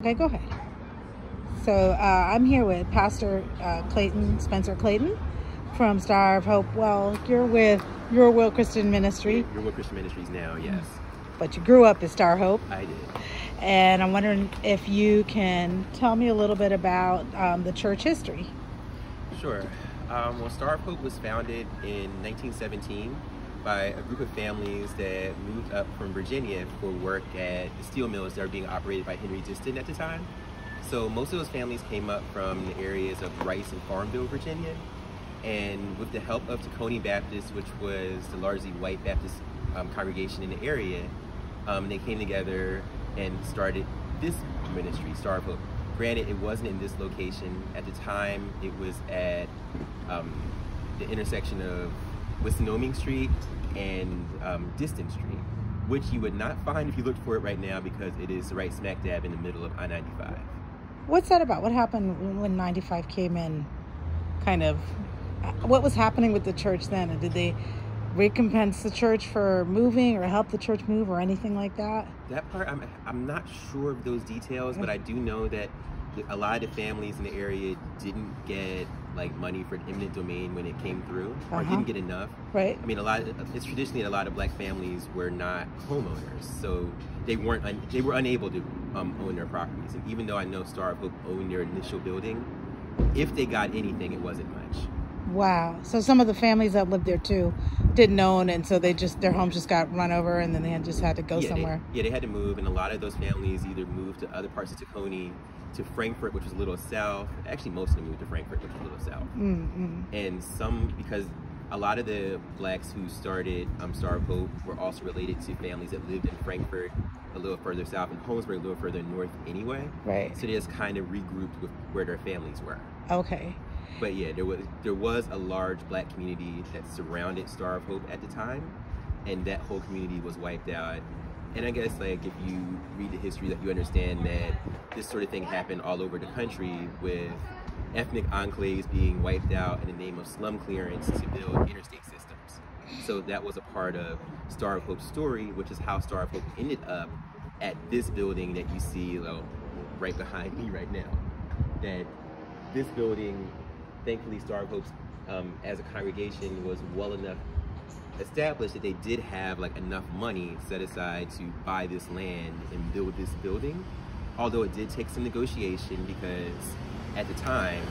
Okay, go ahead. So I'm here with Pastor Clayton, Spencer Clayton from Star of Hope. Well, you're with Your Will Christian Ministry. Your Will Christian Ministries now, yes. But you grew up at Star Hope. I did. And I'm wondering if you can tell me a little bit about the church history. Sure. Well, Star of Hope was founded in 1917 by a group of families that moved up from Virginia for work at the steel mills that were being operated by Henry Diston at the time. So most of those families came up from the areas of Rice and Farmville, Virginia. And with the help of Tacony Baptist, which was the largely white Baptist congregation in the area, they came together and started this ministry, Star of Hope. Granted, it wasn't in this location. At the time, it was at the intersection of Wissinoming Street and Diston Street, which you would not find if you looked for it right now because it is right smack dab in the middle of I-95. What's that about? What happened when 95 came in? What was happening with the church then? And did they recompense the church for moving or help the church move or anything like that? That part, I'm not sure of those details, but I do know that a lot of the families in the area didn't get like money for eminent domain when it came through, or didn't get enough. Right. I mean, it's traditionally a lot of black families were not homeowners, so they were unable to own their properties. And even though I know Star of Hope owned their initial building, if they got anything, it wasn't much. Wow. So some of the families that lived there too didn't own, and so their homes just got run over, and then they just had to go somewhere. They had to move, and a lot of those families either moved to other parts of Tacony, to Frankfort, which was a little south. Actually, most of them moved to Frankfort, which was a little south. And some, because a lot of the blacks who started Star of Hope were also related to families that lived in Frankfort a little further south, and Holmesburg a little further north anyway. Right. So they just kind of regrouped with where their families were. Okay. But yeah, there was a large black community that surrounded Star of Hope at the time, and that whole community was wiped out. And I guess like if you read the history, that you understand that this sort of thing happened all over the country, with ethnic enclaves being wiped out in the name of slum clearance to build interstate systems. So that was a part of Star of Hope's story, which is how Star of Hope ended up at this building that you see right behind me right now. That this building, thankfully Star of Hope as a congregation was well enough established that they did have like enough money set aside to buy this land and build this building. Although it did take some negotiation, because at the time